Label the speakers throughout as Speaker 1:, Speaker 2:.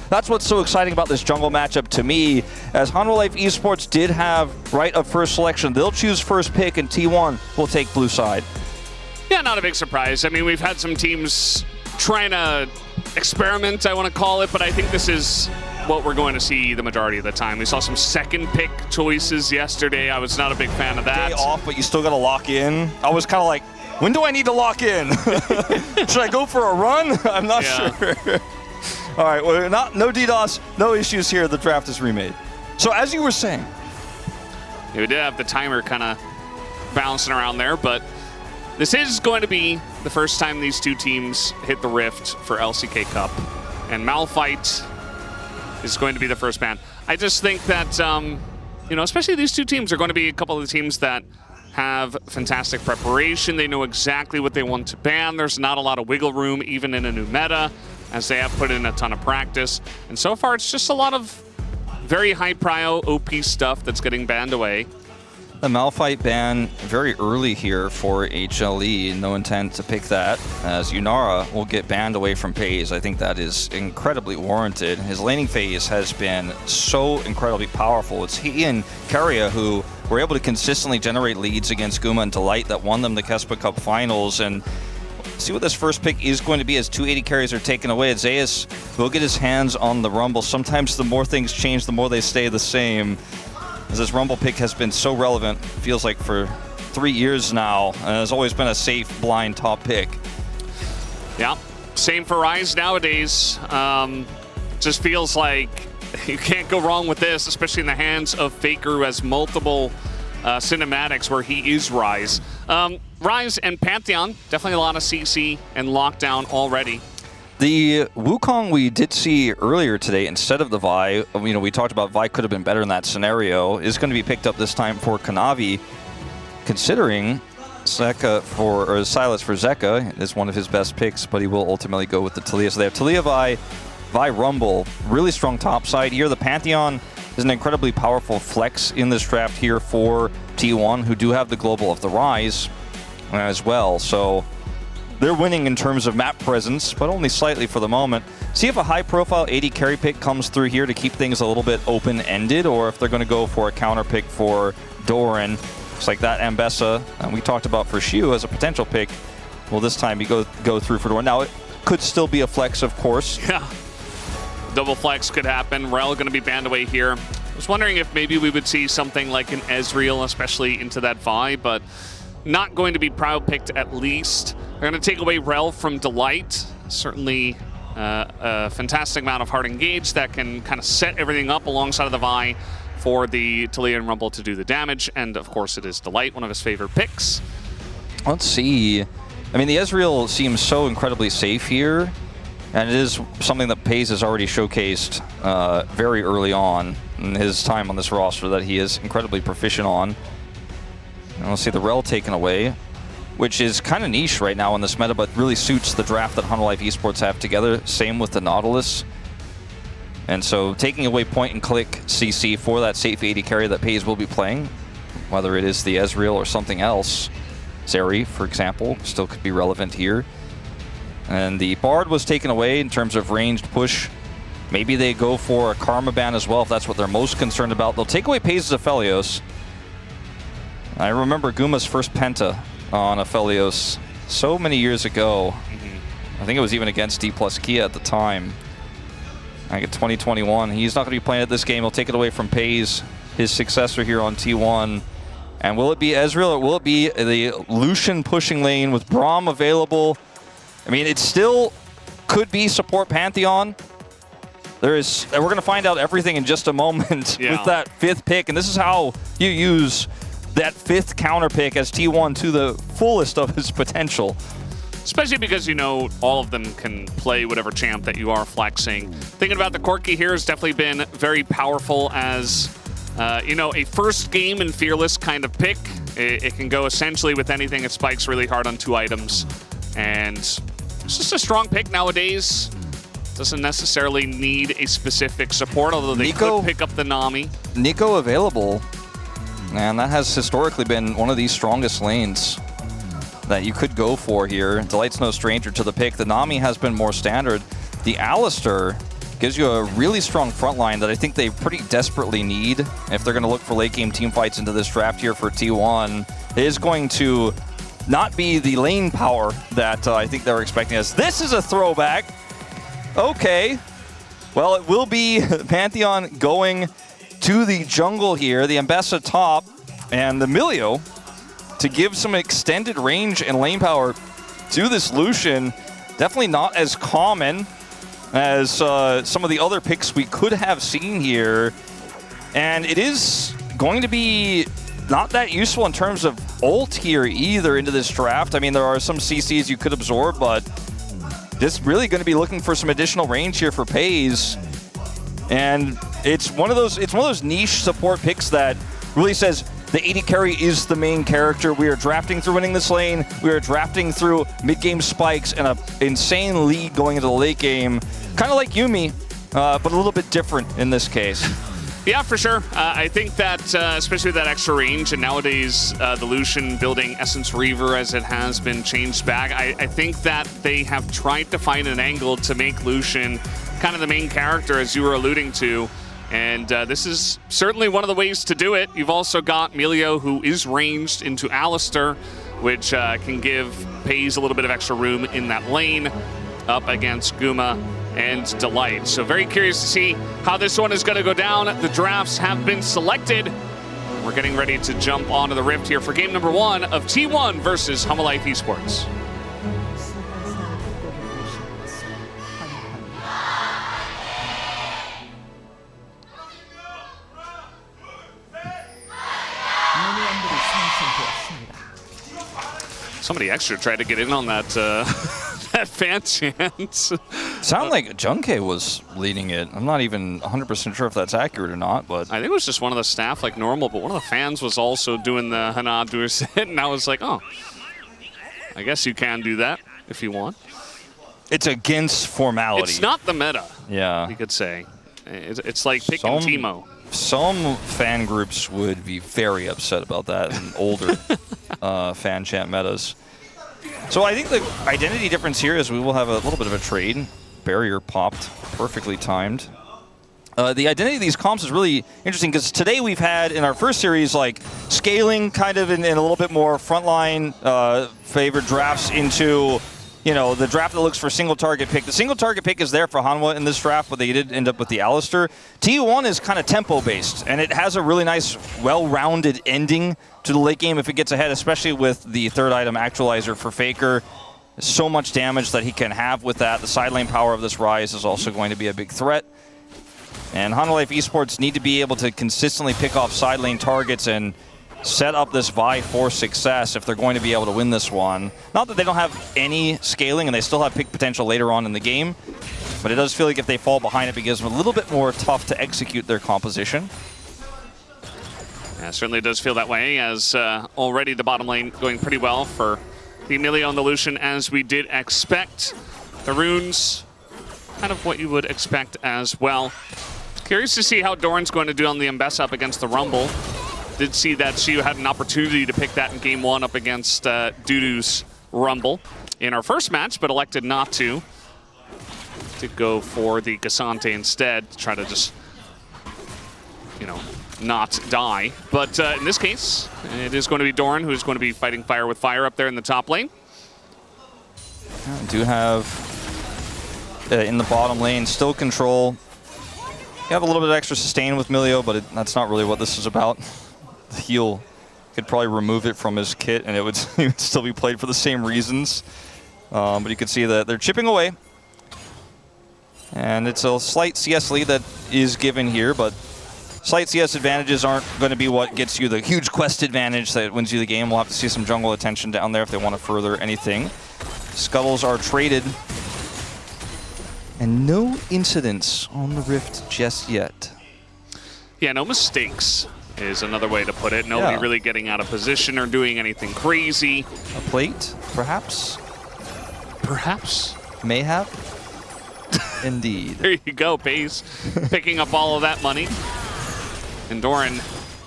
Speaker 1: that's what's so exciting about this jungle matchup to me, as Hanwha Esports did have right of first selection. They'll choose first pick, and T1 will take blue side.
Speaker 2: Yeah, not a big surprise. I mean, we've had some teams trying to experiment, I want to call it, but I think this is what we're going to see the majority of the time. We saw some second pick choices yesterday. I was not a big fan of that.
Speaker 1: Day off, but you still got to lock in. I was kind of like, when do I need to lock in? Should I go for a run? I'm not sure. All right, well, no DDoS, no issues here. The draft is remade. So as you were saying.
Speaker 2: Yeah, we did have the timer kind of bouncing around there, but this is going to be the first time these two teams hit the Rift for LCK Cup. And Malphite is going to be the first ban. I just think that, especially these two teams are going to be a couple of the teams that have fantastic preparation. They know exactly what they want to ban. There's not a lot of wiggle room, even in a new meta, as they have put in a ton of practice. And so far, it's just a lot of very high prio OP stuff that's getting banned away.
Speaker 1: The Malphite ban very early here for HLE. No intent to pick that, as Yunara will get banned away from FaZe. I think that is incredibly warranted. His laning phase has been so incredibly powerful. It's he and Keria who were able to consistently generate leads against Guma and Delight that won them the Kespa Cup finals. And see what this first pick is going to be as 280 carries are taken away. Zeus will get his hands on the Rumble. Sometimes the more things change, the more they stay the same. As this Rumble pick has been so relevant, feels like for 3 years now, and has always been a safe, blind top pick.
Speaker 2: Yeah, same for Ryze nowadays. Just feels like you can't go wrong with this, especially in the hands of Faker, who has multiple cinematics where he is Ryze. Ryze and Pantheon, definitely a lot of CC and lockdown already.
Speaker 1: The Wukong we did see earlier today instead of the Vi, we talked about Vi could have been better in that scenario, is going to be picked up this time for Kanavi, considering Silas for Zeka is one of his best picks, but he will ultimately go with the Taliyah. So they have Taliyah, Vi Rumble, really strong top side here. The Pantheon is an incredibly powerful flex in this draft here for T1, who do have the global of the Ryze as well. So they're winning in terms of map presence, but only slightly for the moment. See if a high-profile 80 carry pick comes through here to keep things a little bit open-ended, or if they're going to go for a counter pick for Doran. It's like that Ambessa, and we talked about for Shu as a potential pick. Well, this time you go through for Doran. Now, it could still be a flex, of course.
Speaker 2: Yeah. Double flex could happen. Rel going to be banned away here. I was wondering if maybe we would see something like an Ezreal, especially into that Vi, but not going to be proud picked at least. They're going to take away Rel from Delight. Certainly a fantastic amount of hard engage that can kind of set everything up alongside of the Vi for the Taliyah and Rumble to do the damage. And of course it is Delight, one of his favorite picks.
Speaker 1: Let's see. I mean, the Ezreal seems so incredibly safe here. And it is something that FaZe has already showcased very early on in his time on this roster that he is incredibly proficient on. And we'll see the Rel taken away, which is kind of niche right now in this meta, but really suits the draft that Hanwha Esports have together. Same with the Nautilus. And so taking away point-and-click CC for that safe 80 carry that FaZe will be playing, whether it is the Ezreal or something else. Zeri, for example, still could be relevant here. And the Bard was taken away in terms of ranged push. Maybe they go for a Karma ban as well if that's what they're most concerned about. They'll take away Paze's Aphelios. I remember Guma's first Penta on Aphelios so many years ago. I think it was even against D plus Kia at the time. I think in 2021. He's not going to be playing at this game. He'll take it away from Paze, his successor here on T1. And will it be Ezreal or will it be the Lucian pushing lane with Braum available? I mean, it still could be support Pantheon. We're going to find out everything in just a moment with that 5th pick. And this is how you use that 5th counter pick as T1 to the fullest of his potential.
Speaker 2: Especially because, all of them can play whatever champ that you are flexing. Thinking about the Corki here has definitely been very powerful as, a first game and fearless kind of pick. It can go essentially with anything. It spikes really hard on 2 items. And it's just a strong pick nowadays. Doesn't necessarily need a specific support, although they could pick up the Nami.
Speaker 1: Nico available. And that has historically been one of the strongest lanes that you could go for here. Delight's no stranger to the pick. The Nami has been more standard. The Alistar gives you a really strong front line that I think they pretty desperately need if they're going to look for late game team fights into this draft here for T1. It is going to not be the lane power that I think they were expecting us. This is a throwback. Okay. Well, it will be Pantheon going to the jungle here, the Ambessa top, and the Milio to give some extended range and lane power to this Lucian. Definitely not as common as some of the other picks we could have seen here. And it is going to be not that useful in terms of ult here either into this draft. I mean, there are some CCs you could absorb, but just really going to be looking for some additional range here for FaZe. And it's one of those niche support picks that really says the AD carry is the main character. We are drafting through winning this lane. We are drafting through mid-game spikes and an insane lead going into the late game. Kind of like Yuumi, but a little bit different in this case.
Speaker 2: Yeah, for sure. I think that, especially with that extra range, and nowadays the Lucian building Essence Reaver as it has been changed back, I think that they have tried to find an angle to make Lucian kind of the main character, as you were alluding to. And this is certainly one of the ways to do it. You've also got Milio, who is ranged into Alistar, which can give FaZe a little bit of extra room in that lane up against Guma and Delight. So very curious to see how this one is going to go down. The drafts have been selected. We're getting ready to jump onto the Rift here for game number 1 of T1 versus Humble Life Esports. Somebody extra tried to get in on that that fan chant.
Speaker 1: Sound like Junke was leading it. I'm not even 100% sure if that's accurate or not, but
Speaker 2: I think it was just one of the staff like normal, but one of the fans was also doing the Hana Dursit, and I was like, oh, I guess you can do that if you want.
Speaker 1: it's against formality.
Speaker 2: It's not the meta,
Speaker 1: yeah,
Speaker 2: you could say. It's like picking Teemo.
Speaker 1: Some fan groups would be very upset about that in older fan chant metas. So I think the identity difference here is we will have a little bit of a trade. Barrier popped, perfectly timed. The identity of these comps is really interesting because today we've had in our first series like scaling kind of in a little bit more frontline favored drafts into, you know, the draft that looks for single target pick. The single target pick is there for Hanwha in this draft, but they did end up with the Alistar. T1 is kind of tempo based, and it has a really nice, well-rounded ending to the late game if it gets ahead, especially with the third item actualizer for Faker. So much damage that he can have with that. The side lane power of this Rise is also going to be a big threat. And Honda Life Esports need to be able to consistently pick off side lane targets and set up this Vi for success if they're going to be able to win this one. Not that they don't have any scaling and they still have pick potential later on in the game, but it does feel like if they fall behind, it becomes a little bit more tough to execute their composition.
Speaker 2: Yeah, it certainly does feel that way, as already the bottom lane going pretty well for the Emilio and the Lucian, as we did expect. The runes, kind of what you would expect as well. Curious to see how Doran's going to do on the Ambessa up against the Rumble. Did see that she had an opportunity to pick that in game 1 up against Dudu's Rumble in our first match, but elected not to. To go for the Cassante instead, to try to just, you know, not die. But in this case, it is going to be Doran who's going to be fighting fire with fire up there in the top lane.
Speaker 1: I do have in the bottom lane still control. You have a little bit of extra sustain with Milio, but that's not really what this is about. The heal could probably remove it from his kit and it would still be played for the same reasons. But you can see that they're chipping away. And it's a slight CS lead that is given here, but slight CS advantages aren't going to be what gets you the huge quest advantage that wins you the game. We'll have to see some jungle attention down there if they want to further anything. Scuttles are traded. And no incidents on the Rift just yet.
Speaker 2: Yeah, no mistakes is another way to put it. Nobody really getting out of position or doing anything crazy.
Speaker 1: A plate, perhaps?
Speaker 2: Perhaps.
Speaker 1: May have. Indeed.
Speaker 2: There you go, Pace. Picking up all of that money. And Doran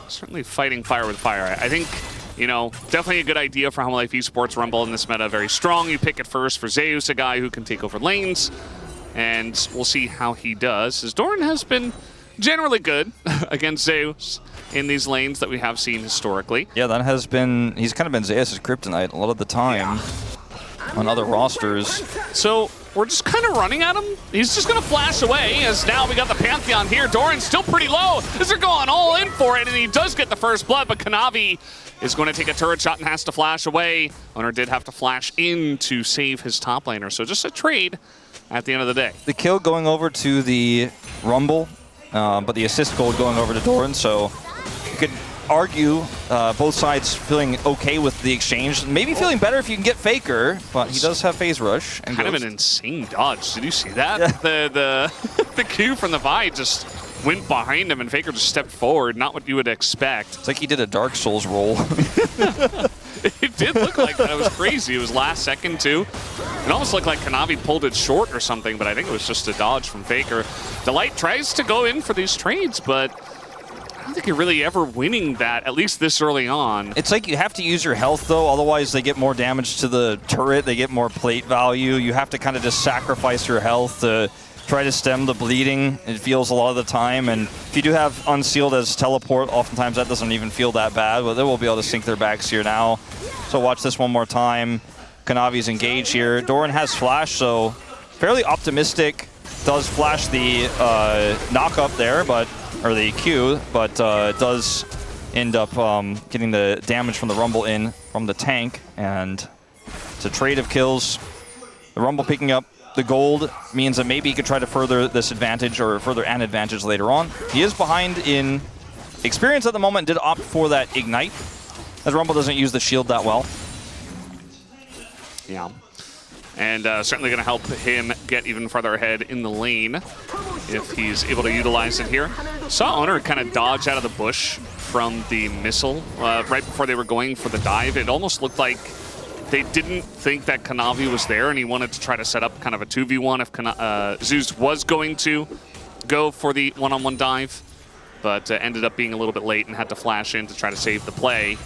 Speaker 2: certainly fighting fire with fire. I think, you know, definitely a good idea for Humble Life Esports Rumble in this meta. Very strong. You pick it first for Zeus, a guy who can take over lanes. and we'll see how he does, as Doran has been generally good against Zeus in these lanes that we have seen historically.
Speaker 1: Yeah, that has been, he's kind of been Zeus' kryptonite a lot of the time on other rosters.
Speaker 2: So we're just kind of running at him. He's just going to flash away, as now we got the Pantheon here. Doran's still pretty low as they're going all in for it, and he does get the first blood, but Kanavi is going to take a turret shot and has to flash away. Owner did have to flash in to save his top laner, so just a trade at the end of the day.
Speaker 1: The kill going over to the Rumble, but the assist gold going over to Doran, so you could argue both sides feeling okay with the exchange. Maybe feeling better if you can get Faker, but he does have phase rush. And
Speaker 2: kind of an insane dodge. Did you see that? Yeah. The Q from the Vi just went behind him, and Faker just stepped forward. Not what you would expect.
Speaker 1: It's like he did a Dark Souls roll.
Speaker 2: It did look like that. It was crazy. It was last second, too. It almost looked like Kanavi pulled it short or something, but I think it was just a dodge from Faker. Delight tries to go in for these trades, but I don't think you're really ever winning that, at least this early on.
Speaker 1: It's like you have to use your health, though. Otherwise, they get more damage to the turret. They get more plate value. You have to kind of just sacrifice your health to try to stem the bleeding. It feels a lot of the time. And if you do have Unsealed as teleport, oftentimes that doesn't even feel that bad. But they will be able to sink their backs here now. So watch this one more time. Kanavi's engaged here. Doran has flash, so fairly optimistic. Does flash the knock up there, or the Q, but does end up getting the damage from the Rumble in from the tank, and it's a trade of kills. The Rumble picking up the gold means that maybe he could try to further this advantage or further an advantage later on. He is behind in experience at the moment, did opt for that Ignite, as Rumble doesn't use the shield that well.
Speaker 2: Yeah. And certainly going to help him get even farther ahead in the lane if he's able to utilize it here. Saw Owner kind of dodge out of the bush from the missile right before they were going for the dive. It almost looked like they didn't think that Kanavi was there, and he wanted to try to set up kind of a 2v1 if Zeus was going to go for the one-on-one dive, but ended up being a little bit late and had to flash in to try to save the play.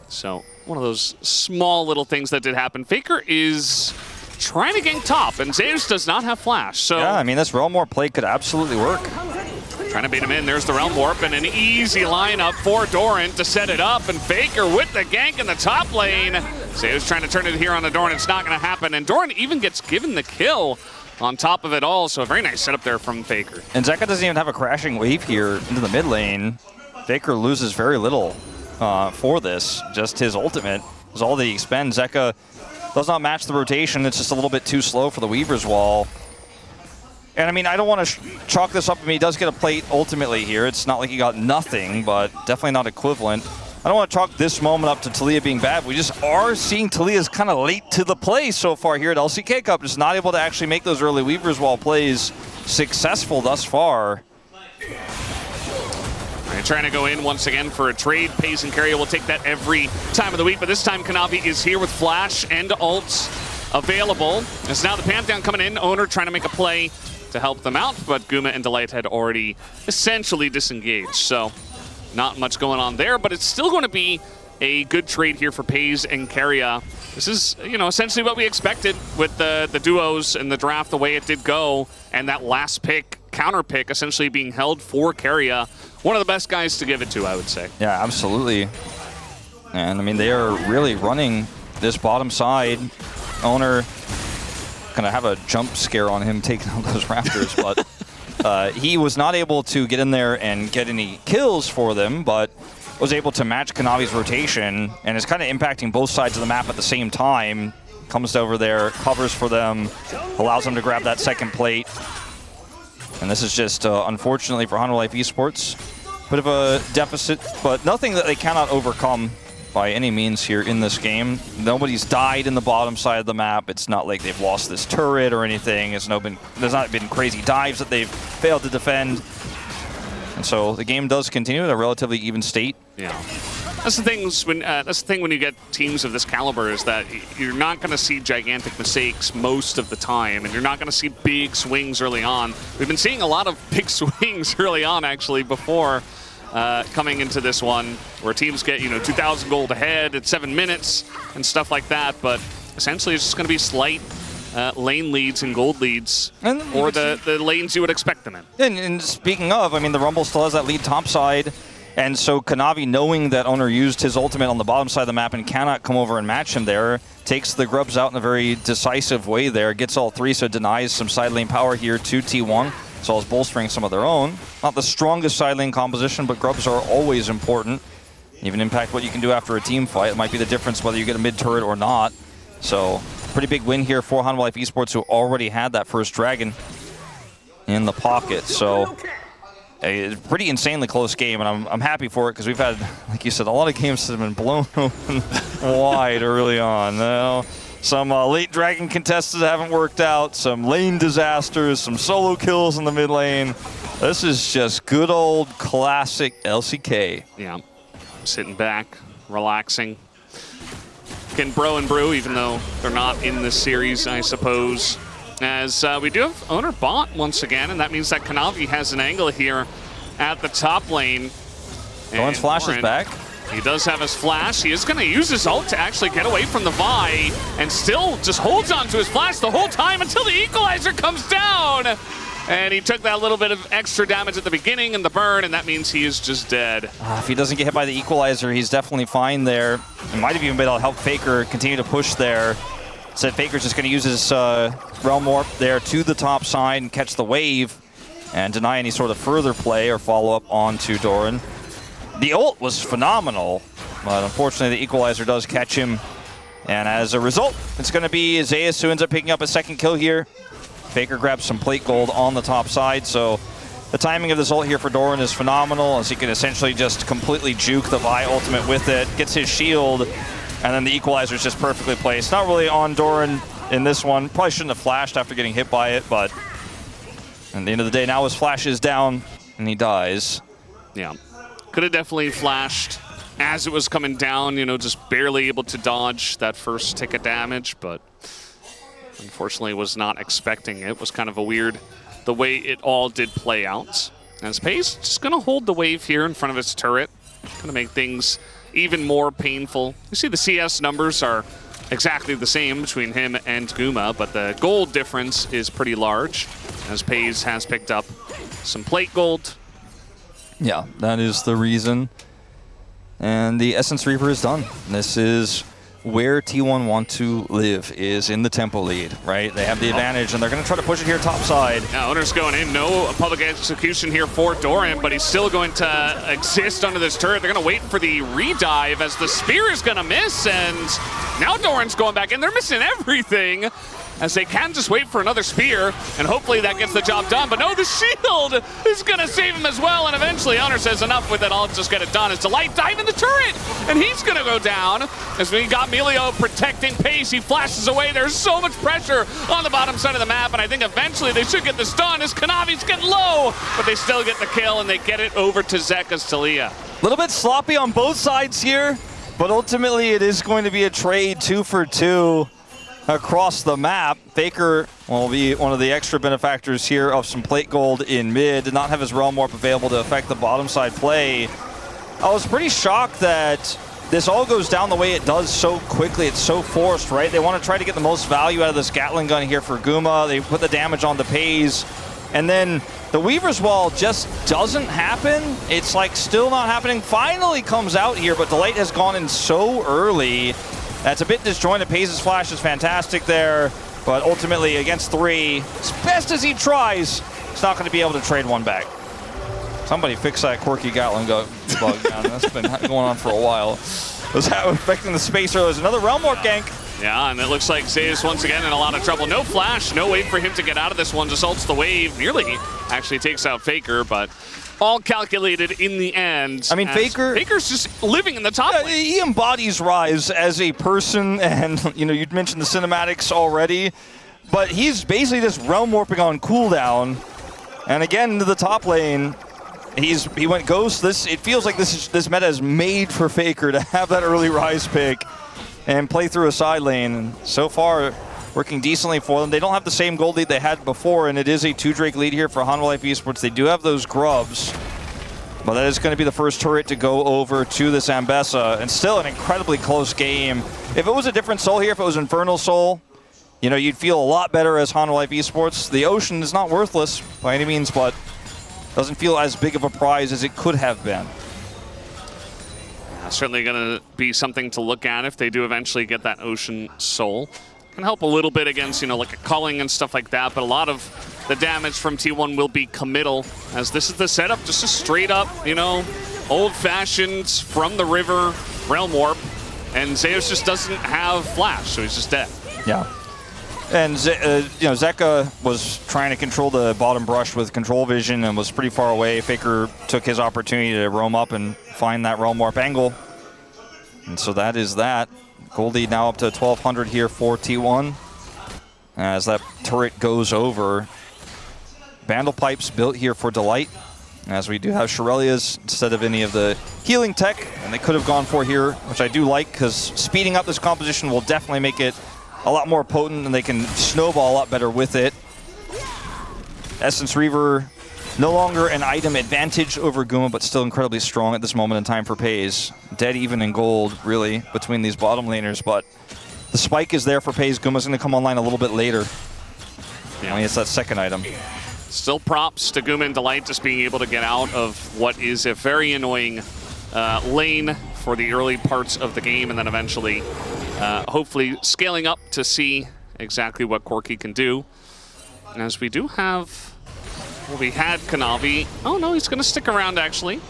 Speaker 2: So one of those small little things that did happen. Faker is trying to gank top, and Zeus does not have flash. So
Speaker 1: yeah, I mean, this Realm Warp play could absolutely work.
Speaker 2: Trying to bait him in. There's the Realm Warp, and an easy lineup for Doran to set it up, and Faker with the gank in the top lane. Zeus trying to turn it here on the Doran. It's not going to happen, and Doran even gets given the kill on top of it all, so a very nice setup there from Faker.
Speaker 1: And Zeka doesn't even have a crashing wave here into the mid lane. Faker loses very little for this. Just his ultimate is all that he expends. Zeka does not match the rotation. It's just a little bit too slow for the Weaver's Wall. And I mean, I don't want to chalk this up. I mean, he does get a plate ultimately here. It's not like he got nothing, but definitely not equivalent. I don't want to chalk this moment up to Taliyah being bad. We just are seeing Taliyah's kind of late to the play so far here at LCK Cup. Just not able to actually make those early Weaver's Wall plays successful thus far.
Speaker 2: Trying to go in once again for a trade. Pays and Carrier will take that every time of the week, but this time Kanavi is here with flash and ults available. It's now the Pantheon coming in. Owner trying to make a play to help them out, but Guma and Delight had already essentially disengaged, so not much going on there, but it's still going to be a good trade here for Pays and Carrier. This is, you know, essentially what we expected with the duos and the draft, the way it did go, and that last pick, counter pick, essentially being held for Carrier. One of the best guys to give it to, I would say.
Speaker 1: Yeah, absolutely. And I mean, they are really running this bottom side. Owner gonna have a jump scare on him taking out those Raptors, but he was not able to get in there and get any kills for them, but was able to match Kanavi's rotation and is kind of impacting both sides of the map at the same time. Comes over there, covers for them, allows them to grab that second plate. And this is just, unfortunately for Honor Life Esports, bit of a deficit, but nothing that they cannot overcome by any means here in this game. Nobody's died in the bottom side of the map. It's not like they've lost this turret or anything. There's not been crazy dives that they've failed to defend. And so the game does continue at a relatively even state.
Speaker 2: Yeah. That's the thing when you get teams of this caliber, is that you're not going to see gigantic mistakes most of the time, and you're not going to see big swings early on. We've been seeing a lot of big swings early on, actually, before coming into this one, where teams get, 2,000 gold ahead at 7 minutes and stuff like that. But essentially, it's just going to be slight lane leads and gold leads,
Speaker 1: and
Speaker 2: or the lanes you would expect them in.
Speaker 1: And speaking of, I mean, the Rumble still has that lead topside, and so Kanavi, knowing that Owner used his ultimate on the bottom side of the map and cannot come over and match him there, takes the Grubs out in a very decisive way there, gets all three, so denies some side lane power here to T1, as well as bolstering some of their own. Not the strongest side lane composition, but Grubs are always important. Even impact what you can do after a team fight. It might be the difference whether you get a mid turret or not. So, pretty big win here for Hanwha Life Esports, who already had that first dragon in the pocket. So, a pretty insanely close game, and I'm happy for it because we've had, like you said, a lot of games that have been blown open wide early on. Now, some late dragon contests that haven't worked out, some lane disasters, some solo kills in the mid lane. This is just good old classic LCK.
Speaker 2: Yeah. Sitting back, relaxing. Can bro and brew, even though they're not in this series, I suppose. As we do have Owner bot once again, and that means that Kanavi has an angle here at the top lane.
Speaker 1: Doran's flash is back.
Speaker 2: He does have his flash. He is going to use his ult to actually get away from the Vi, and still just holds on to his flash the whole time until the equalizer comes down. And he took that little bit of extra damage at the beginning and the burn, and that means he is just dead.
Speaker 1: If he doesn't get hit by the equalizer, he's definitely fine there. It might have even been able to help Faker continue to push there. Said Faker's just going to use his Realm Warp there to the top side and catch the wave and deny any sort of further play or follow-up onto Doran. The ult was phenomenal, but unfortunately the equalizer does catch him. And as a result, it's going to be Zeus who ends up picking up a second kill here. Faker grabs some plate gold on the top side, so the timing of this ult here for Doran is phenomenal, as he can essentially just completely juke the Vi ultimate with it, gets his shield, and then the equalizer is just perfectly placed. Not really on Doran in this one. Probably shouldn't have flashed after getting hit by it, but at the end of the day, now his flash is down, and he dies.
Speaker 2: Yeah. Could have definitely flashed as it was coming down, you know, just barely able to dodge that first tick of damage, but unfortunately was not expecting it. It was kind of a weird, the way it all did play out. As Pace just going to hold the wave here in front of his turret. Going to make things even more painful. You see the CS numbers are exactly the same between him and Guma, but the gold difference is pretty large, as Pace has picked up some plate gold.
Speaker 1: Yeah, that is the reason. And the Essence Reaper is done. This is where T1 want to live, is in the tempo lead, right? They have the advantage, and they're going to try to push it here top side.
Speaker 2: Now, Owner's going in. No public execution here for Doran, but he's still going to exist under this turret. They're going to wait for the redive as the spear is going to miss, and now Doran's going back in. They're missing everything, as they can just wait for another spear, and hopefully that gets the job done. But no, the shield is going to save him as well, and eventually Owner says, enough with it, I'll just get it done. It's Delight diving the turret, and he's going to go down. As we got Melio protecting Pace, he flashes away. There's so much pressure on the bottom side of the map, and I think eventually they should get this done as Kanavi's getting low, but they still get the kill, and they get it over to Zeka's Talia.
Speaker 1: A little bit sloppy on both sides here, but ultimately it is going to be a trade 2 for 2. Across the map. Faker will be one of the extra benefactors here of some plate gold in mid. Did not have his Realm Warp available to affect the bottom side play. I was pretty shocked that this all goes down the way it does so quickly. It's so forced, right? They want to try to get the most value out of this Gatling gun here for Guma. They put the damage on the Pays. And then the Weaver's Wall just doesn't happen. It's like still not happening. Finally comes out here, but Delight has gone in so early. That's a bit disjointed. Pace's flash is fantastic there, but ultimately against 3, as best as he tries, he's not going to be able to trade one back. Somebody fix that quirky Gatling bug, man. That's been going on for a while. Was that affecting the space earlier? There's another Realm Warp gank.
Speaker 2: Yeah, and it looks like Zeus once again in a lot of trouble. No flash, no way for him to get out of this one. Just ults the wave. Nearly actually takes out Faker, but all calculated in the end.
Speaker 1: I mean,
Speaker 2: Faker's just living in the top lane.
Speaker 1: He embodies Rise as a person, and you know, you'd mentioned the cinematics already, but he's basically just Realm Warping on cooldown. And again, into the top lane, he went Ghost. It feels like this meta is made for Faker to have that early Rise pick and play through a side lane. And so far, working decently for them. They don't have the same gold lead they had before, and it is a 2 Drake lead here for Hanwha Life Esports. They do have those grubs, but that is going to be the first turret to go over to this Ambessa, and still an incredibly close game. If it was a different soul here, if it was Infernal Soul, you know, you'd feel a lot better as Honda Life Esports. The Ocean is not worthless by any means, but doesn't feel as big of a prize as it could have been.
Speaker 2: Certainly going to be something to look at if they do eventually get that Ocean Soul. Can help a little bit against, you know, like a culling and stuff like that, but a lot of the damage from T1 will be committal, as this is the setup, just a straight up, you know, old-fashioned from the river Realm Warp, and Zeus just doesn't have Flash, so he's just dead.
Speaker 1: Yeah. And, you know, Zeka was trying to control the bottom brush with control vision and was pretty far away. Faker took his opportunity to roam up and find that Realm Warp angle. And so that is that. Gold lead now up to 1,200 here for T1. As that turret goes over. Vandal Pipes built here for Delight. As we do have Shirelias instead of any of the healing tech. And they could have gone for here, which I do like, because speeding up this composition will definitely make it a lot more potent, and they can snowball a lot better with it. Essence Reaver, no longer an item advantage over Guma, but still incredibly strong at this moment in time for FaZe. Dead even in gold, really, between these bottom laners, but the spike is there for FaZe. Guma's going to come online a little bit later. Yeah. I mean, it's that second item.
Speaker 2: Still props to Guma and Delight just being able to get out of what is a very annoying lane for the early parts of the game, and then eventually hopefully scaling up to see exactly what Corki can do. As we do have, well, we had Kanavi. Oh no, he's going to stick around actually.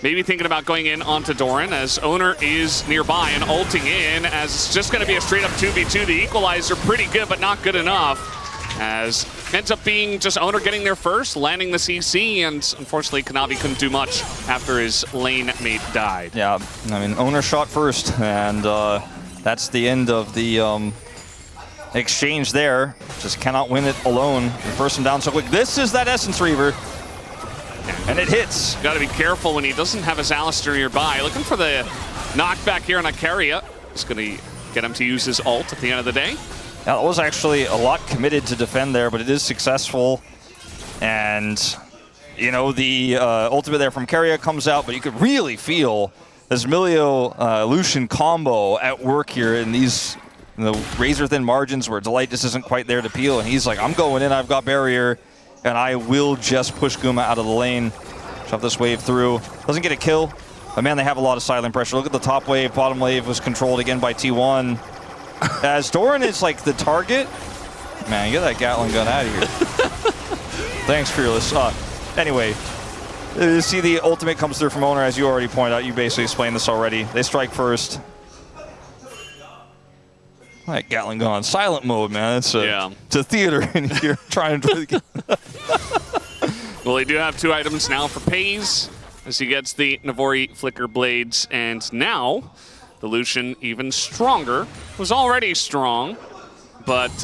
Speaker 2: Maybe thinking about going in onto Doran, as Owner is nearby and ulting in, as it's just going to be a straight up 2v2. The equalizer pretty good, but not good enough. As ends up being just Owner getting there first, landing the CC, and unfortunately Kanavi couldn't do much after his lane mate died.
Speaker 1: Yeah, I mean, Owner shot first, and that's the end of the exchange there. Just cannot win it alone. The person down so quick. This is that Essence Reaver, and it hits.
Speaker 2: Got to be careful when he doesn't have his Alistair nearby. Looking for the knockback here on Akaria. It's going to get him to use his ult at the end of the day.
Speaker 1: Yeah, that was actually a lot committed to defend there, but it is successful. And, you know, the ultimate there from Keria comes out, but you could really feel this Milio-Lucian combo at work here in these razor-thin margins where Delight just isn't quite there to peel. And he's like, I'm going in, I've got barrier, and I will just push Guma out of the lane. Shove this wave through. Doesn't get a kill, but man, they have a lot of silent pressure. Look at the top wave. Bottom wave was controlled again by T1. As Doran is like the target. Man, get that Gatling gun out of here. Thanks, Fearless. Anyway, you see the ultimate comes through from Owner, as you already pointed out. You basically explained this already. They strike first. That Gatling gun on silent mode, man. It's a theater in here trying to.
Speaker 2: Well, they do have two items now for FaZe, as he gets the Navori Flicker Blades, and now the Lucian even stronger. Was already strong, but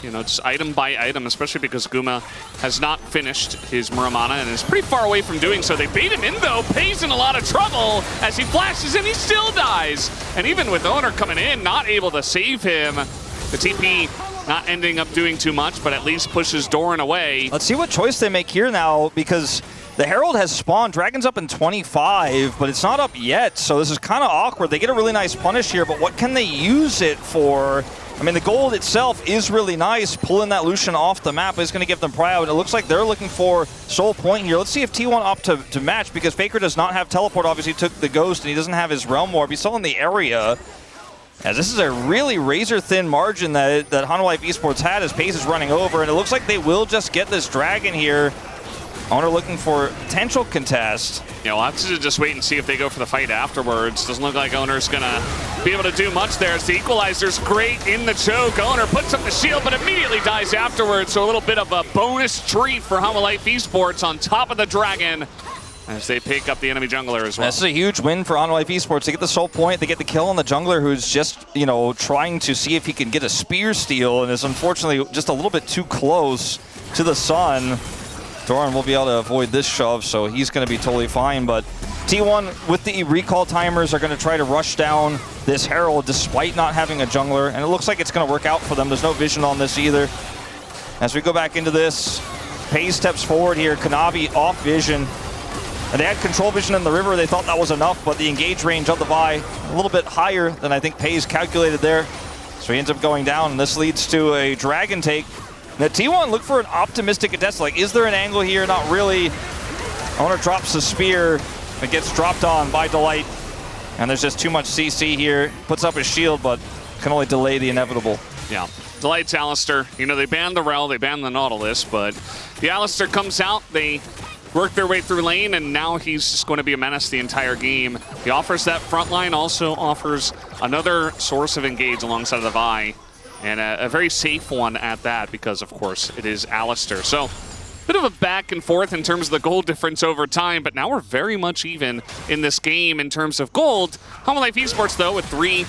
Speaker 2: you know, just item by item, especially because Guma has not finished his Muramana and is pretty far away from doing so. They bait him in though. FaZe in a lot of trouble as he flashes and he still dies. And even with Owner coming in, not able to save him, the TP not ending up doing too much, but at least pushes Doran away.
Speaker 1: Let's see what choice they make here now, because the Herald has spawned. Dragon's up in 25, but it's not up yet, so this is kind of awkward. They get a really nice punish here, but what can they use it for? I mean, the gold itself is really nice. Pulling that Lucian off the map is going to give them prio, and it looks like they're looking for Soul Point here. Let's see if T1 opt to match, because Faker does not have teleport. Obviously, he took the Ghost, and he doesn't have his Realm Warp. He's still in the area. As this is a really razor-thin margin that Honda Life Esports had as FaZe is running over, and it looks like they will just get this Dragon here. Owner looking for potential contest.
Speaker 2: Yeah, we'll have to just wait and see if they go for the fight afterwards. Doesn't look like Owner's gonna be able to do much there. As the equalizer's great in the choke. Owner puts up the shield, but immediately dies afterwards. So a little bit of a bonus treat for Honda Life Esports on top of the Dragon, as they pick up the enemy jungler as well.
Speaker 1: This is a huge win for Honda Life Esports. They get the Soul Point, they get the kill on the jungler, who's just, you know, trying to see if he can get a spear steal, and is unfortunately just a little bit too close to the sun. Doran will be able to avoid this shove, so he's going to be totally fine. But T1, with the recall timers, are going to try to rush down this Herald despite not having a jungler, and it looks like it's going to work out for them. There's no vision on this either. As we go back into this, FaZe steps forward here. Kanavi off vision. And they had control vision in the river. They thought that was enough, but the engage range of the Vi a little bit higher than I think FaZe calculated there. So he ends up going down, and this leads to a Dragon take. Now T1 look for an optimistic Odessa. Like, is there an angle here? Not really. Owner drops the spear. It gets dropped on by Delight. And there's just too much CC here. Puts up his shield, but can only delay the inevitable.
Speaker 2: Yeah. Delight's Alistair. You know, they banned the Rel, they banned the Nautilus, but the Alistair comes out, they work their way through lane, and now he's just going to be a menace the entire game. He offers that front line, also offers another source of engage alongside of the Vi, and a very safe one at that, because, of course, it is Alistair. So, bit of a back and forth in terms of the gold difference over time, but now we're very much even in this game in terms of gold. HLE Esports, though, with 3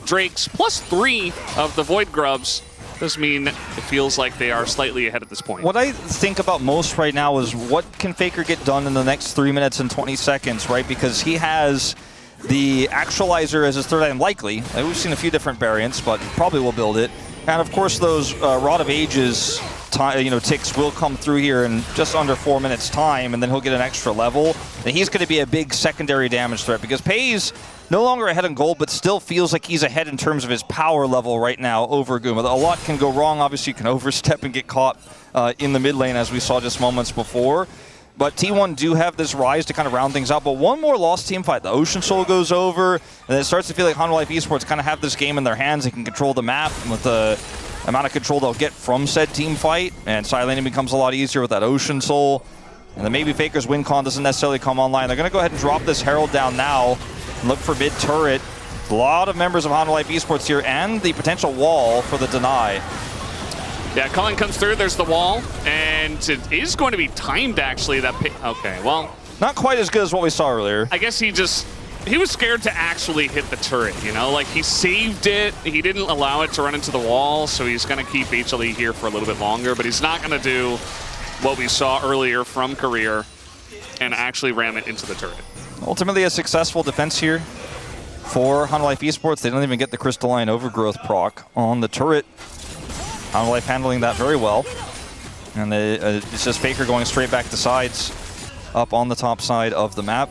Speaker 2: Drakes plus 3 of the Void Grubs, does mean it feels like they are slightly ahead at this point.
Speaker 1: What I think about most right now is what can Faker get done in the next 3 minutes and 20 seconds, right? Because he has the Actualizer as his third item, likely. We've seen a few different variants, but probably will build it. And of course, those Rod of Ages ticks will come through here in just under 4 minutes time, and then he'll get an extra level. And he's going to be a big secondary damage threat because FaZe no longer ahead in gold, but still feels like he's ahead in terms of his power level right now over Guma. A lot can go wrong. Obviously, you can overstep and get caught in the mid lane, as we saw just moments before. But T1 do have this rise to kind of round things out. But one more lost team fight. The Ocean Soul goes over, and it starts to feel like HLE Esports kind of have this game in their hands. They can control the map with the amount of control they'll get from said team fight. And side laning becomes a lot easier with that Ocean Soul. And then maybe Faker's win con doesn't necessarily come online. They're going to go ahead and drop this Herald down now. Look for mid turret. A lot of members of HLE Esports here, and the potential wall for the deny.
Speaker 2: Yeah, Cullen comes through, there's the wall, and it is going to be timed, actually. Okay, well,
Speaker 1: not quite as good as what we saw earlier.
Speaker 2: I guess he was scared to actually hit the turret, you know? Like, he saved it, he didn't allow it to run into the wall, so he's going to keep HLE here for a little bit longer, but he's not going to do what we saw earlier from Career and actually ram it into the turret.
Speaker 1: Ultimately, a successful defense here for HLE Esports. They don't even get the Crystalline Overgrowth proc on the turret. HLE handling that very well. And it's just Faker going straight back to sides up on the top side of the map.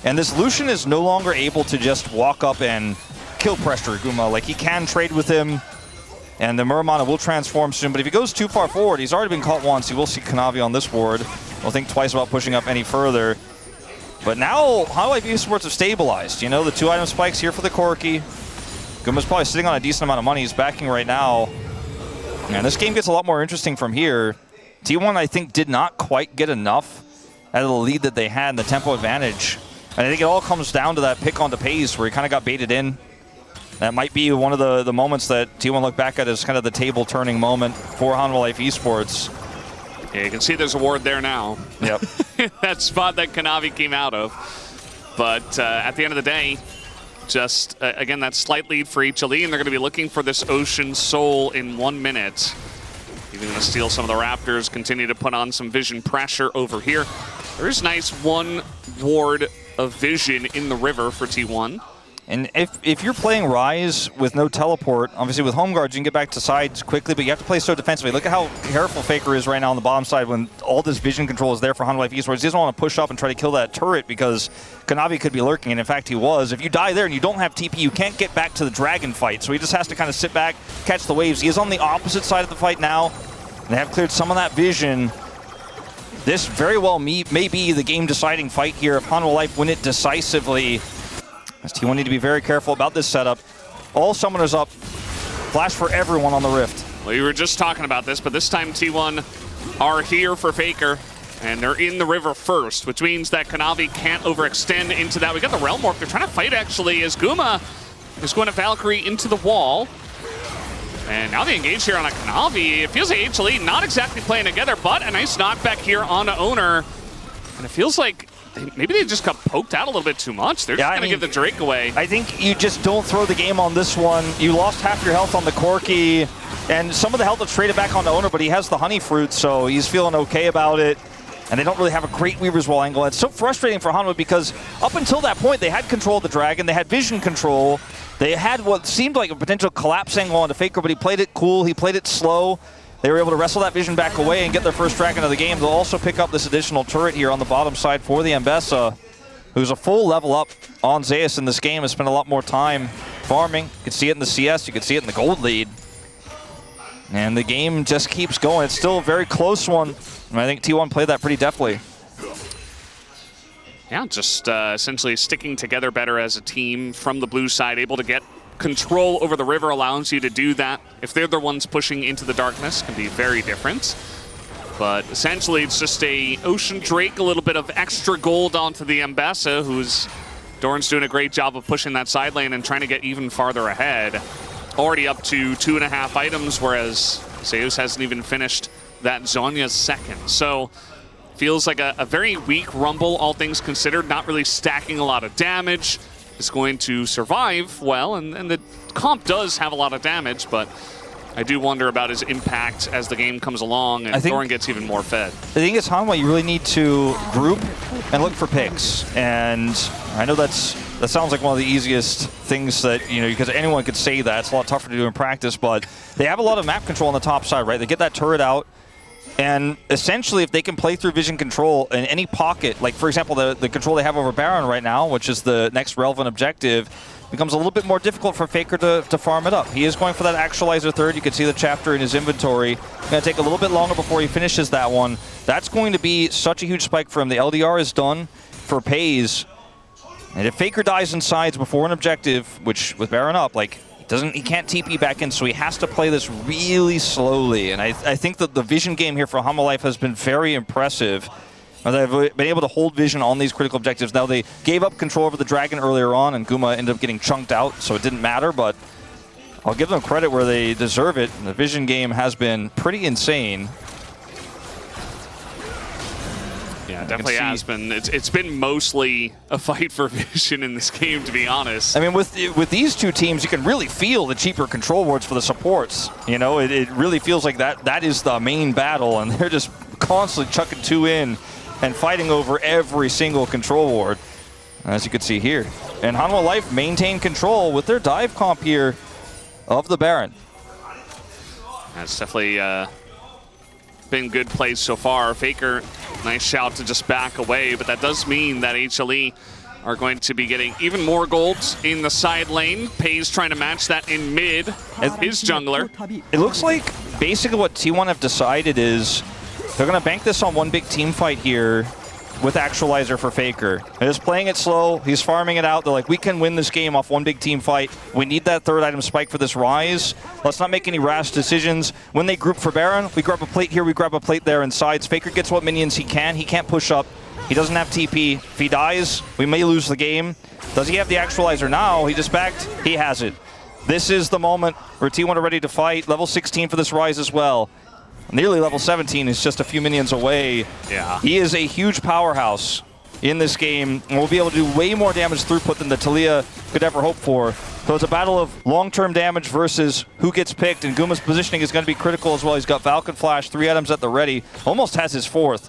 Speaker 1: And this Lucian is no longer able to just walk up and kill pressure Guma. Like, he can trade with him, and the Muramana will transform soon. But if he goes too far forward, he's already been caught once. He will see Kanavi on this ward. We'll think twice about pushing up any further. But now, HLE Esports have stabilized. You know, the 2-item spikes here for the Corki. Guma's probably sitting on a decent amount of money. He's backing right now. And this game gets a lot more interesting from here. T1, I think, did not quite get enough out of the lead that they had in the tempo advantage. And I think it all comes down to that pick onto Pace where he kind of got baited in. That might be one of the moments that T1 look back at as kind of the table-turning moment for HLE Esports.
Speaker 2: Yeah, you can see there's a ward there now.
Speaker 1: Yep.
Speaker 2: That spot that Kanavi came out of. But at the end of the day, just, again, that slight lead for HLE, and they're going to be looking for this Ocean Soul in 1 minute. Even going to steal some of the Raptors, continue to put on some vision pressure over here. There is nice 1 ward of vision in the river for T1.
Speaker 1: And if you're playing Rise with no teleport, obviously with home guards, you can get back to sides quickly, but you have to play so defensively. Look at how careful Faker is right now on the bottom side when all this vision control is there for HLE Esports. He doesn't want to push up and try to kill that turret because Kanavi could be lurking, and in fact he was. If you die there and you don't have TP, you can't get back to the dragon fight, so he just has to kind of sit back, catch the waves. He is on the opposite side of the fight now. They have cleared some of that vision. This very well may be the game-deciding fight here if HLE win it decisively. As T1 need to be very careful about this setup. All summoners up. Flash for everyone on the Rift.
Speaker 2: Well, you were just talking about this, but this time T1 are here for Faker, and they're in the river first, which means that Kanavi can't overextend into that. We got the Realm Warp. They're trying to fight, actually, as Guma is going to Valkyrie into the wall. And now they engage here on a Kanavi. It feels like HLE not exactly playing together, but a nice knockback here on the Owner. And it feels like maybe they just got poked out a little bit too much. They're just going to give the Drake away.
Speaker 1: I think you just don't throw the game on this one. You lost half your health on the Corki, and some of the health is traded back on the Owner, but he has the Honey Fruit, so he's feeling okay about it. And they don't really have a great Weaver's Wall angle. It's so frustrating for Hanwha because up until that point, they had control of the Dragon. They had vision control. They had what seemed like a potential collapse angle onto Faker, but he played it cool. He played it slow. They were able to wrestle that vision back away and get their first Dragon of the game. They'll also pick up this additional turret here on the bottom side for the Mbessa, who's a full level up on Zeus in this game, has spent a lot more time farming. You can see it in the CS, you can see it in the gold lead. And the game just keeps going. It's still a very close one. And I think T1 played that pretty deftly.
Speaker 2: Yeah, just essentially sticking together better as a team from the blue side, able to get control over the river allows you to do that. If they're the ones pushing into the darkness, it can be very different. But essentially, it's just a Ocean Drake, a little bit of extra gold onto the Mbessa, who's Doran's doing a great job of pushing that side lane and trying to get even farther ahead. Already up to 2.5 items, whereas Zeus hasn't even finished that Zhonya's second. So feels like a very weak Rumble, all things considered, not really stacking a lot of damage. Is going to survive well, and the comp does have a lot of damage, but I do wonder about his impact as the game comes along and Doran gets even more fed.
Speaker 1: I think it's Hanwha, you really need to group and look for picks. And I know that sounds like one of the easiest things that, because anyone could say that. It's a lot tougher to do in practice, but they have a lot of map control on the top side, right? They get that turret out, and essentially if they can play through vision control in any pocket, like for example the control they have over Baron right now, which is the next relevant objective, becomes a little bit more difficult for Faker to farm it up. He is going for that actualizer third. You can see the chapter in his inventory. Going to take a little bit longer before he finishes that one. That's going to be such a huge spike for him. The LDR is done for Pays. And if Faker dies in sides before an objective, which with Baron up, like he can't TP back in, so he has to play this really slowly. And I think that the vision game here for Hanwha Life has been very impressive. They've been able to hold vision on these critical objectives. Now, they gave up control over the Dragon earlier on, and Guma ended up getting chunked out, so it didn't matter, but I'll give them credit where they deserve it. The vision game has been pretty insane.
Speaker 2: Yeah, it definitely has been. It's been mostly a fight for vision in this game, to be honest.
Speaker 1: I mean, with these two teams, you can really feel the cheaper control wards for the supports. It really feels like that is the main battle, and they're just constantly chucking two in and fighting over every single control ward, as you can see here. And Hanwha Life maintain control with their dive comp here of the Baron.
Speaker 2: That's definitely been good plays so far. Faker, nice shout to just back away, but that does mean that HLE are going to be getting even more golds in the side lane. Pays trying to match that in mid as his jungler.
Speaker 1: It looks like basically what T1 have decided is they're going to bank this on one big team fight here with Actualizer for Faker. They're just playing it slow. He's farming it out. They're like, we can win this game off one big team fight. We need that third item spike for this Rise. Let's not make any rash decisions. When they group for Baron, we grab a plate here, we grab a plate there and sides. Faker gets what minions he can. He can't push up. He doesn't have TP. If he dies, we may lose the game. Does he have the Actualizer now? He just backed. He has it. This is the moment where T1 are ready to fight. Level 16 for this Rise as well. Nearly level 17 is just a few minions away.
Speaker 2: Yeah.
Speaker 1: He is a huge powerhouse in this game, and will be able to do way more damage throughput than the Taliyah could ever hope for. So it's a battle of long-term damage versus who gets picked, and Guma's positioning is going to be critical as well. He's got Falcon Flash, 3 items at the ready, almost has his 4th.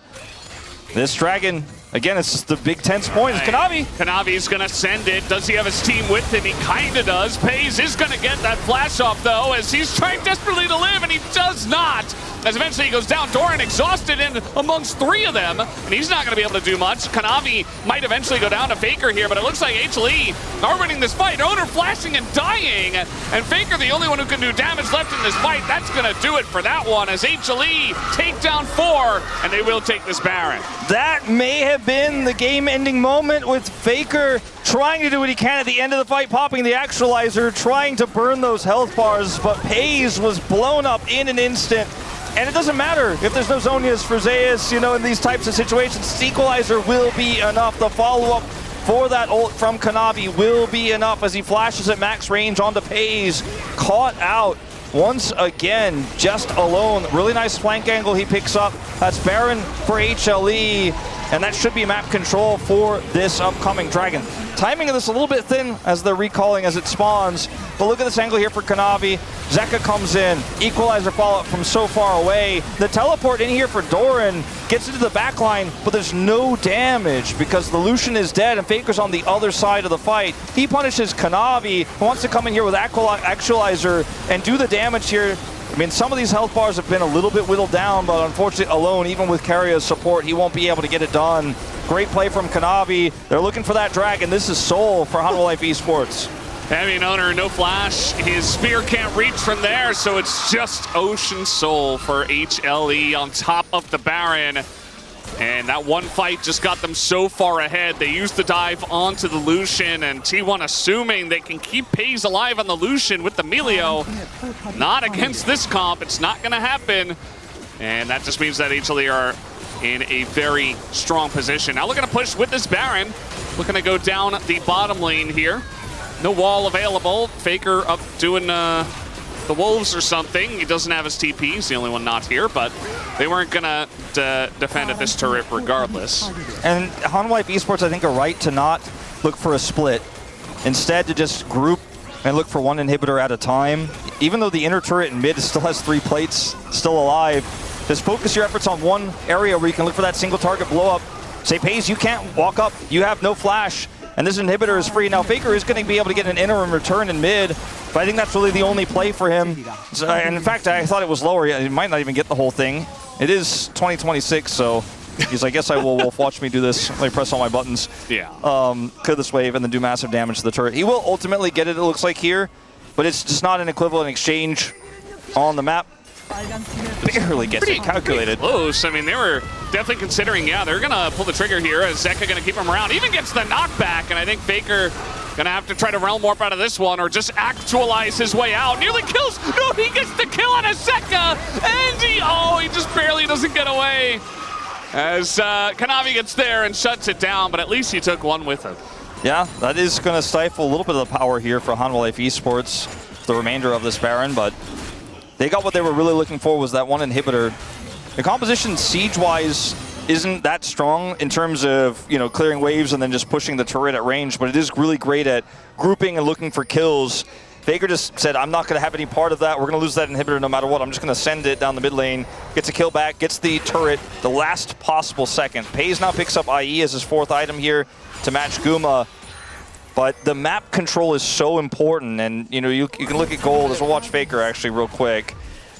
Speaker 1: This Dragon, again, it's just the big tense point. It's Kanavi.
Speaker 2: Kanavi's going to send it. Does he have his team with him? He kind of does. Pays is going to get that flash off, though, as he's trying desperately to live, and he does not. As eventually he goes down, Doran exhausted in amongst 3 of them, and he's not going to be able to do much. Kanavi might eventually go down to Faker here, but it looks like HLE are winning this fight. Owner flashing and dying, and Faker the only one who can do damage left in this fight. That's going to do it for that one, as HLE take down 4, and they will take this Baron.
Speaker 1: That may have been the game-ending moment, with Faker trying to do what he can at the end of the fight, popping the Actualizer, trying to burn those health bars, but Pays was blown up in an instant. And it doesn't matter if there's no Zhonyas for Zeus, in these types of situations. Equalizer will be enough. The follow-up for that ult from Kanavi will be enough as he flashes at max range onto Pays. Caught out once again, just alone. Really nice flank angle he picks up. That's Baron for HLE, and that should be map control for this upcoming Dragon. Timing of this a little bit thin as they're recalling as it spawns, but look at this angle here for Kanavi. Zeka comes in, Equalizer follow-up from so far away. The teleport in here for Doran gets into the back line, but there's no damage because the Lucian is dead and Faker's on the other side of the fight. He punishes Kanavi, who wants to come in here with Actualizer and do the damage here. I mean, some of these health bars have been a little bit whittled down, but unfortunately alone, even with Karria's support, he won't be able to get it done. Great play from Kanavi. They're looking for that Dragon. This is Soul for Hanwha Life Esports.
Speaker 2: I mean, Owner, no flash. His spear can't reach from there, so it's just Ocean Soul for HLE on top of the Baron. And that one fight just got them so far ahead. They used the dive onto the Lucian, and T1 assuming they can keep FaZe alive on the Lucian with the Melio. Not against this comp. It's not going to happen. And that just means that HLE are in a very strong position. Now looking to push with this Baron. Looking to go down the bottom lane here. No wall available. Faker up doing the Wolves or something. He doesn't have his TP. He's the only one not here, but they weren't going to defend at this turret regardless.
Speaker 1: And Hanwha Esports, I think, are right to not look for a split. Instead, to just group and look for one inhibitor at a time. Even though the inner turret in mid still has 3 plates, still alive, just focus your efforts on one area where you can look for that single target blow up. Say, FaZe, you can't walk up. You have no flash. And this inhibitor is free. Now, Faker is going to be able to get an interim return in mid, but I think that's really the only play for him. So, and in fact, I thought it was lower. He might not even get the whole thing. It is 2026, so he's like, yes, I will. Wolf, watch me do this. Let me press all my buttons.
Speaker 2: Yeah.
Speaker 1: Clear this wave and then do massive damage to the turret. He will ultimately get it, it looks like here, but it's just not an equivalent exchange on the map. Barely gets it calculated.
Speaker 2: Close. I mean, they were definitely considering, yeah, they're going to pull the trigger here as Zeka going to keep him around. Even gets the knockback, and I think Faker going to have to try to realm warp out of this one or just actualize his way out. Nearly kills. No, he gets the kill on a Zeka, and he just barely doesn't get away as Kanavi gets there and shuts it down, but at least he took one with him.
Speaker 1: Yeah, that is going to stifle a little bit of the power here for Hanwha Esports, the remainder of this Baron, but they got what they were really looking for, was that one inhibitor. The composition siege-wise isn't that strong in terms of, you know, clearing waves and then just pushing the turret at range, but it is really great at grouping and looking for kills. Faker just said, I'm not going to have any part of that. We're going to lose that inhibitor no matter what. I'm just going to send it down the mid lane. Gets a kill back, gets the turret the last possible second. FaZe now picks up IE as his 4th item here to match Guma. But the map control is so important, and you know, you can look at gold as we'll watch Faker actually real quick.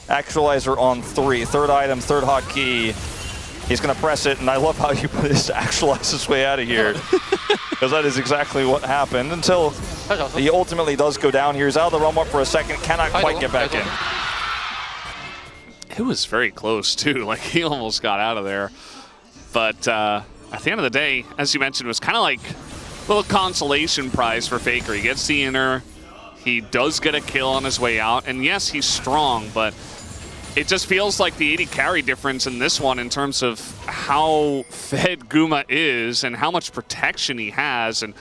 Speaker 1: Actualizer on 3, 3rd item, 3rd hotkey. He's gonna press it, and I love how you put this to actualize his way out of here. Because that is exactly what happened until he ultimately does go down here. He's out of the realm up for a second, cannot quite get back in.
Speaker 2: It was very close too, like he almost got out of there. But at the end of the day, as you mentioned, it was kind of like little consolation prize for Faker. He gets the inner, he does get a kill on his way out, and yes, he's strong, but it just feels like the 80 carry difference in this one in terms of how fed Guma is and how much protection he has, and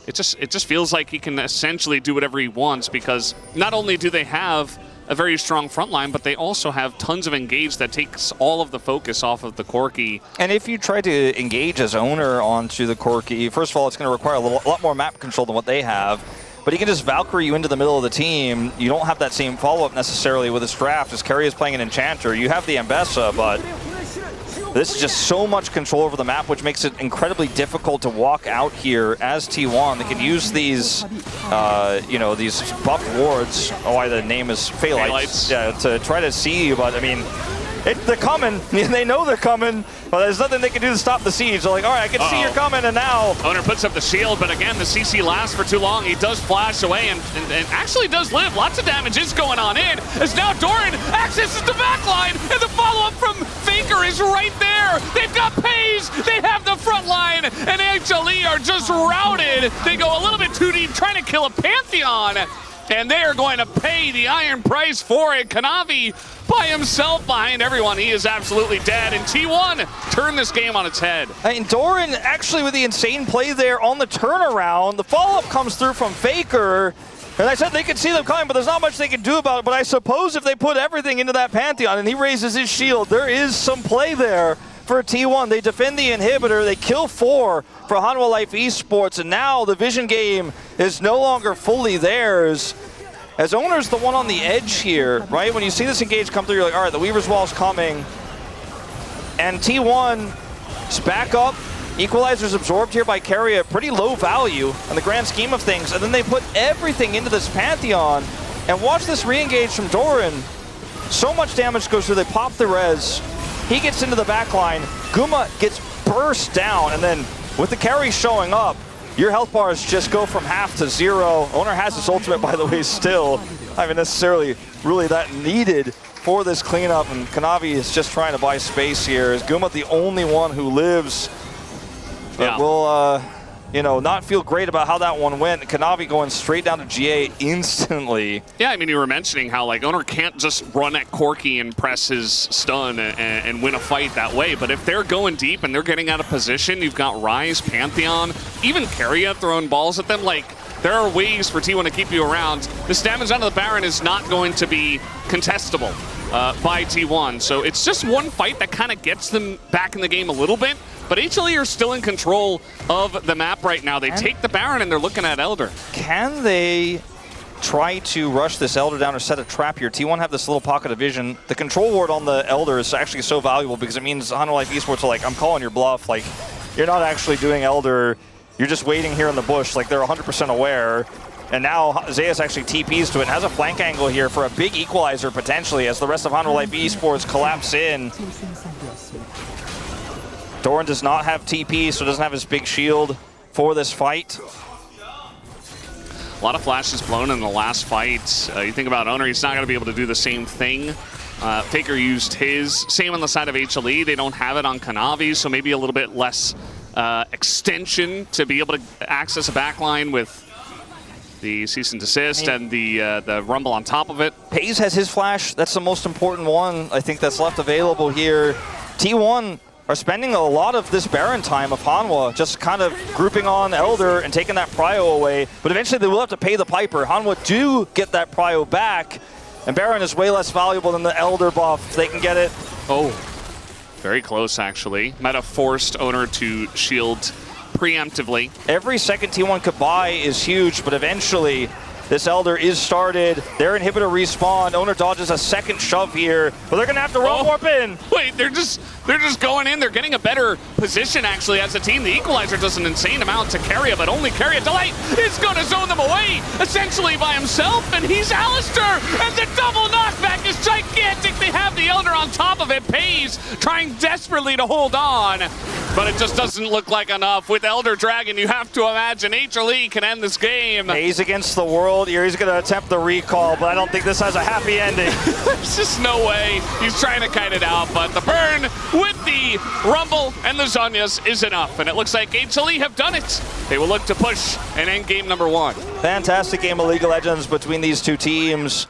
Speaker 2: it just feels like he can essentially do whatever he wants, because not only do they have a very strong front line, but they also have tons of engage that takes all of the focus off of the Corki.
Speaker 1: And if you try to engage as owner onto the Corki, first of all, it's going to require a lot more map control than what they have. But he can just Valkyrie you into the middle of the team. You don't have that same follow-up necessarily with his draft, as Kerry is playing an Enchanter. You have the Ambessa, but this is just so much control over the map, which makes it incredibly difficult to walk out here as T1. They can use these, you know, these buff wards. Oh, why the name is Phalites. Yeah, to try to see you, but I mean, they're coming. They know they're coming, but there's nothing they can do to stop the siege. They're like, all right, I can see you're coming, and now
Speaker 2: Owner puts up the shield, but again, the CC lasts for too long. He does flash away and actually does live. Lots of damage is going on in, as now Doran accesses the backline, and the follow-up from Faker is right there. They've got FaZe, they have the front line, and HLE are just routed. They go a little bit too deep, trying to kill a Pantheon, and they are going to pay the iron price for it. Kanavi by himself behind everyone. He is absolutely dead, and T1 turned this game on its head.
Speaker 1: And Doran actually with the insane play there on the turnaround. The follow-up comes through from Faker. And I said they could see them coming, but there's not much they can do about it. But I suppose if they put everything into that Pantheon and he raises his shield, there is some play there for T1. They defend the inhibitor, they kill 4 for Hanwha Life Esports, and now the vision game is no longer fully theirs. As Owner's the one on the edge here, right? When you see this engage come through, you're like, all right, the Weaver's Wall's coming. And T1's back up. Equalizer's absorbed here by Kerry at pretty low value in the grand scheme of things. And then they put everything into this Pantheon. And watch this re-engage from Doran. So much damage goes through, they pop the res. He gets into the back line. Guma gets burst down, and then with the carry showing up, your health bars just go from half to 0. Owner has his ultimate, by the way, still. Not even necessarily really that needed for this cleanup, and Kanavi is just trying to buy space here. Is Guma the only one who lives? But will, you know, not feel great about how that one went. Kanavi going straight down to GA instantly.
Speaker 2: Yeah, I mean, you were mentioning how, like, Owner can't just run at Corki and press his stun and win a fight that way. But if they're going deep and they're getting out of position, you've got Ryze, Pantheon, even Keria throwing balls at them. Like, there are ways for T1 to keep you around. This damage onto the Baron is not going to be contestable by T1. So it's just one fight that kind of gets them back in the game a little bit. But HLE are still in control of the map right now. They take the Baron and they're looking at Elder.
Speaker 1: Can they try to rush this Elder down or set a trap here? T1 have this little pocket of vision. The control ward on the Elder is actually so valuable because it means Hanwha Life Esports are like, I'm calling your bluff. Like, you're not actually doing Elder. You're just waiting here in the bush. Like, they're 100% aware. And now Zeus actually TPs to it and has a flank angle here for a big equalizer potentially as the rest of Hanwha Life Esports collapse in. Doran does not have TP, so doesn't have his big shield for this fight.
Speaker 2: A lot of flashes blown in the last fight. You think about Owner, he's not going to be able to do the same thing. Faker used his. Same on the side of HLE. They don't have it on Kanavi, so maybe a little bit less extension to be able to access a backline with the cease and desist and the rumble on top of it.
Speaker 1: Pays has his flash. That's the most important one, I think, that's left available here. T1 are spending a lot of this Baron time of Hanwha just kind of grouping on Elder and taking that prio away, but eventually they will have to pay the piper. Hanwha do get that prio back, and Baron is way less valuable than the Elder buff if they can get it.
Speaker 2: Oh, very close actually. Might have forced Owner to shield preemptively.
Speaker 1: Every second T1 could buy is huge, but eventually this Elder is started. Their inhibitor respawn. Owner dodges a second shove here, but they're gonna have to roll warp in.
Speaker 2: Wait, they're just going in. They're getting a better position actually as a team. The equalizer does an insane amount to Keria, but only Keria Delight is gonna zone them away essentially by himself, and he's Alistair, and the double knockback is gigantic. They have the Elder on top of it. Pays trying desperately to hold on, but it just doesn't look like enough. With Elder Dragon, you have to imagine HLE can end this game.
Speaker 1: Pays against the world here. He's going to attempt the recall, but I don't think this has a happy ending.
Speaker 2: There's just no way. He's trying to kite it out, but the burn with the Rumble and the Zhonya's is enough, and it looks like HLE have done it. They will look to push and end game number 1.
Speaker 1: Fantastic game of League of Legends between these two teams.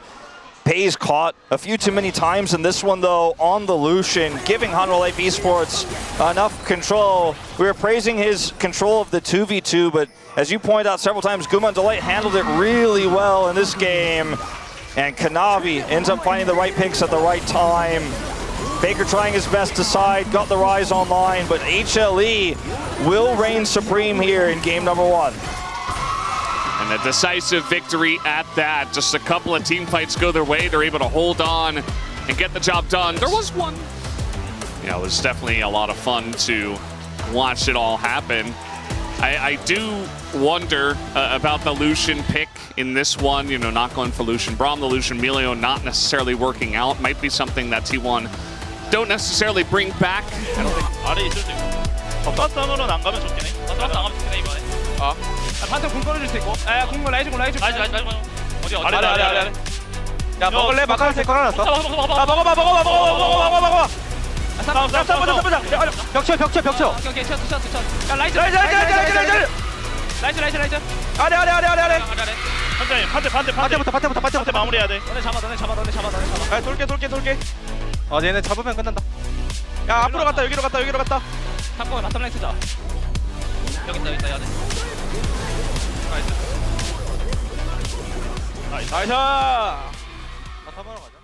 Speaker 1: Pays caught a few too many times in this one, though, on the Lucian, giving Hanwha Life Esports enough control. We were praising his control of the 2v2, but as you pointed out several times, Guma and Delight handled it really well in this game. And Kanavi ends up finding the right picks at the right time. Faker trying his best to side, got the Ryze online, but HLE will reign supreme here in game number 1.
Speaker 2: And a decisive victory at that. Just a couple of team fights go their way. They're able to hold on and get the job done. There was one. You know, it was definitely a lot of fun to watch it all happen. I do wonder about the Lucian pick in this one. You know, not going for Lucian Braum, the Lucian Melio not necessarily working out. Might be something that T1 don't necessarily bring back. I don't think.
Speaker 3: 아래 있을 수 있고. 덧선으로는 안 가면 좋긴 해. 덧선 안 가면 좋긴 해 이번에.
Speaker 4: 반대 공 꺼내줄 수 있고. 공 라이즈.
Speaker 3: 라이즈. 어디
Speaker 4: 아래. 야 먹을래? 마카로스 걸어놨어. 먹어봐. 싸보자. 벽쳐. 오케이, 쳐. 야 라이즈. 아래.
Speaker 3: 반대 마무리해야 돼.
Speaker 4: 너네 잡아.
Speaker 3: 돌게.
Speaker 4: 얘네 잡으면 끝난다. 야 앞으로 갔다 여기로 갔다. 탑공에 바텀 라인 쓰자.
Speaker 3: 여기 있다 해야 돼.
Speaker 4: 나이스. 다 타보러 가자.